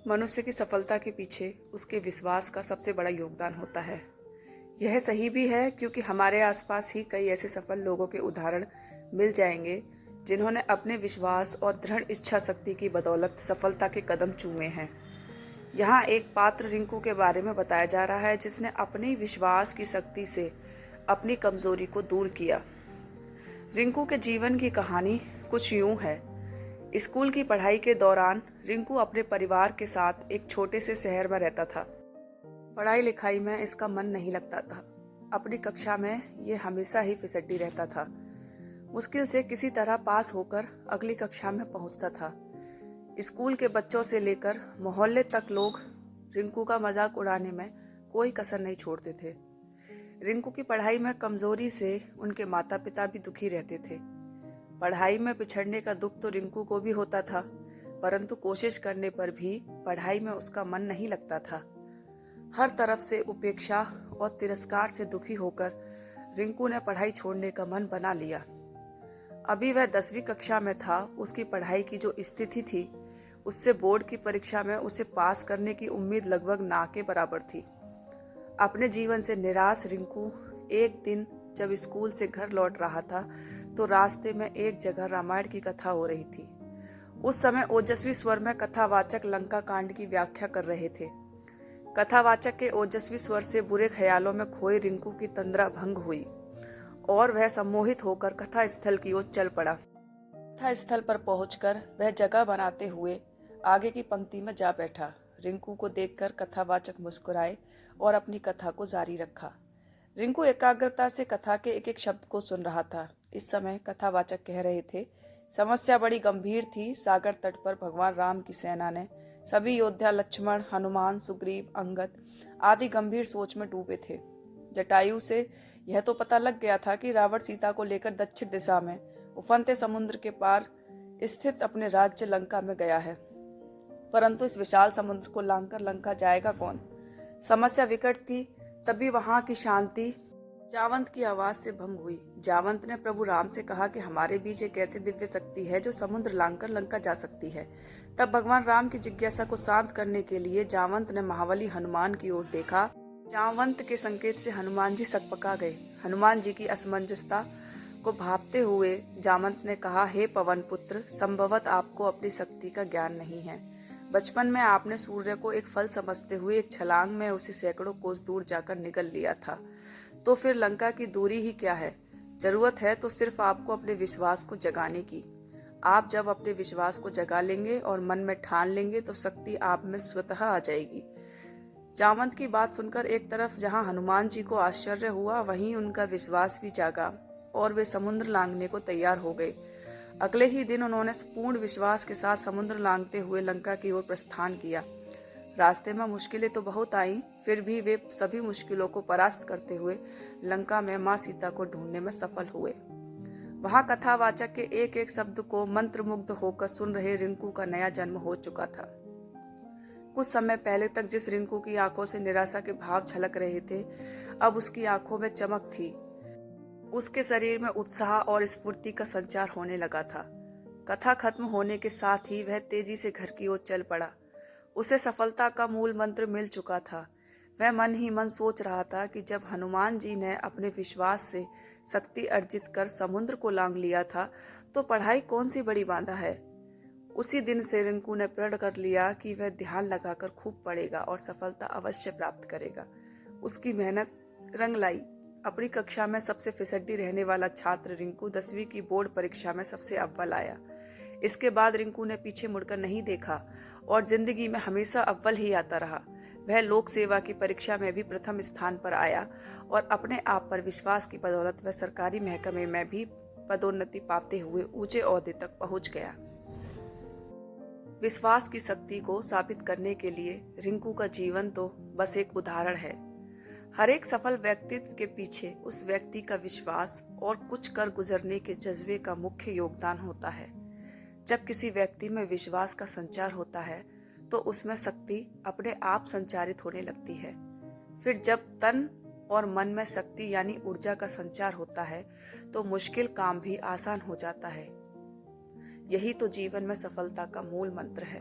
मनुष्य की सफलता के पीछे उसके विश्वास का सबसे बड़ा योगदान होता है। यह सही भी है क्योंकि हमारे आसपास ही कई ऐसे सफल लोगों के उदाहरण मिल जाएंगे जिन्होंने अपने विश्वास और दृढ़ इच्छा शक्ति की बदौलत सफलता के कदम चूमे हैं। यहाँ एक पात्र रिंकू के बारे में बताया जा रहा है जिसने अपने विश्वास की शक्ति से अपनी कमजोरी को दूर किया। रिंकू के जीवन की कहानी कुछ यूं है। स्कूल की पढ़ाई के दौरान रिंकू अपने परिवार के साथ एक छोटे से शहर में रहता था। पढ़ाई लिखाई में इसका मन नहीं लगता था। अपनी कक्षा में ये हमेशा ही फिसड्डी रहता था। मुश्किल से किसी तरह पास होकर अगली कक्षा में पहुंचता था। स्कूल के बच्चों से लेकर मोहल्ले तक लोग रिंकू का मजाक उड़ाने में कोई कसर नहीं छोड़ते थे। रिंकू की पढ़ाई में कमजोरी से उनके माता पिता भी दुखी रहते थे। पढ़ाई में पिछड़ने का दुख तो रिंकू को भी होता था, परंतु कोशिश करने पर भी पढ़ाई में उसका मन नहीं लगता था। हर तरफ से उपेक्षा और तिरस्कार से दुखी होकर रिंकू ने पढ़ाई छोड़ने का मन बना लिया। अभी वह 10वीं कक्षा में था। उसकी पढ़ाई की जो स्थिति थी उससे बोर्ड की परीक्षा में उसे पास करने की उम्मीद लगभग ना के बराबर थी। अपने जीवन से निराश रिंकू एक दिन जब स्कूल से घर लौट रहा था तो रास्ते में एक जगह रामायण की कथा हो रही थी। उस समय ओजस्वी स्वर में कथावाचक लंका कांड की व्याख्या कर रहे थे। कथावाचक के ओजस्वी स्वर से बुरे ख्यालों में खोए रिंकू की तंद्रा भंग हुई और वह सम्मोहित होकर कथा स्थल की ओर चल पड़ा। कथा स्थल पर पहुंचकर वह जगह बनाते हुए आगे की पंक्ति में जा बैठा। रिंकू को देखकर कथावाचक मुस्कुराए और अपनी कथा को जारी रखा। रिंकू एकाग्रता से कथा के एक एक शब्द को सुन रहा था। इस समय कथावाचक कह रहे थे, समस्या बड़ी गंभीर थी। सागर तट पर भगवान राम की सेना ने सभी योद्धा लक्ष्मण, हनुमान, सुग्रीव, अंगद आदि गंभीर सोच में डूबे थे। जटायु से यह तो पता लग गया था कि रावण सीता को लेकर दक्षिण दिशा में उफनते समुद्र के पार स्थित अपने राज्य लंका में गया है, परंतु इस विशाल समुद्र को लांघकर लंका जाएगा कौन? समस्या विकट थी। तभी वहां की शांति जावंत की आवाज से भंग हुई। जावंत ने प्रभु राम से कहा कि हमारे बीच एक ऐसी दिव्य शक्ति है जो समुद्र लांघकर लंका जा सकती है। तब भगवान राम की जिज्ञासा को शांत करने के लिए जावंत ने महाबली हनुमान की ओर देखा। जावंत के संकेत से हनुमान जी सकपका गए। हनुमान जी की असमंजसता को भांपते हुए जावंत ने कहा, हे पवन पुत्र, संभवत आपको अपनी शक्ति का ज्ञान नहीं है। बचपन में आपने सूर्य को एक फल समझते हुए एक छलांग में उसे सैकड़ों कोस दूर जाकर निगल लिया था, तो फिर लंका की दूरी ही क्या है? जरूरत है तो सिर्फ आपको अपने विश्वास को जगाने की। आप जब अपने विश्वास को जगा लेंगे और मन में ठान लेंगे तो शक्ति आप में स्वतः आ जाएगी। जावंत की बात सुनकर एक तरफ जहां हनुमान जी को आश्चर्य हुआ, वहीं उनका विश्वास भी जागा और वे समुद्र लांघने को तैयार हो गए। अगले ही दिन उन्होंने पूर्ण विश्वास के साथ समुद्र लांघते हुए लंका की ओर प्रस्थान किया। रास्ते में मुश्किलें तो बहुत आईं, फिर भी वे सभी मुश्किलों को परास्त करते हुए लंका में मां सीता को ढूंढने में सफल हुए। वहां कथावाचक के एक एक शब्द को मंत्रमुग्ध होकर सुन रहे रिंकू का नया जन्म हो चुका था। कुछ समय पहले तक जिस रिंकू की आंखों से निराशा के भाव झलक रहे थे, अब उसकी आंखों में चमक थी। उसके शरीर में उत्साह और स्फूर्ति का संचार होने लगा था। कथा खत्म होने के साथ ही वह तेजी से घर की ओर चल पड़ा। उसे सफलता का मूल मंत्र मिल चुका था। वह मन ही मन सोच रहा था कि जब हनुमान जी ने अपने विश्वास से शक्ति अर्जित कर समुद्र को लांघ लिया था, तो पढ़ाई कौन सी बड़ी बाधा है। उसी दिन से रिंकू ने प्रण कर लिया कि वह ध्यान लगाकर खूब पढ़ेगा और सफलता अवश्य प्राप्त करेगा। उसकी मेहनत रंग लाई। अपनी कक्षा में सबसे फिसड्डी रहने वाला छात्र रिंकू 10वीं की बोर्ड परीक्षा में सबसे अव्वल आया। इसके बाद रिंकू ने पीछे मुड़कर नहीं देखा और जिंदगी में हमेशा अव्वल ही आता रहा। वह लोक सेवा की परीक्षा में भी प्रथम स्थान पर आया और अपने आप पर विश्वास की बदौलत वह सरकारी महकमे में भी पदोन्नति पाते हुए ऊंचे ओहदे तक पहुंच गया। विश्वास की शक्ति को साबित करने के लिए रिंकू का जीवन तो बस एक उदाहरण है। हर एक सफल व्यक्तित्व के पीछे उस व्यक्ति का विश्वास और कुछ कर गुजरने के जज्बे का मुख्य योगदान होता है। जब किसी व्यक्ति में विश्वास का संचार होता है तो उसमें शक्ति अपने आप संचारित होने लगती है। फिर जब तन और मन में शक्ति यानी ऊर्जा का संचार होता है तो मुश्किल काम भी आसान हो जाता है। यही तो जीवन में सफलता का मूल मंत्र है।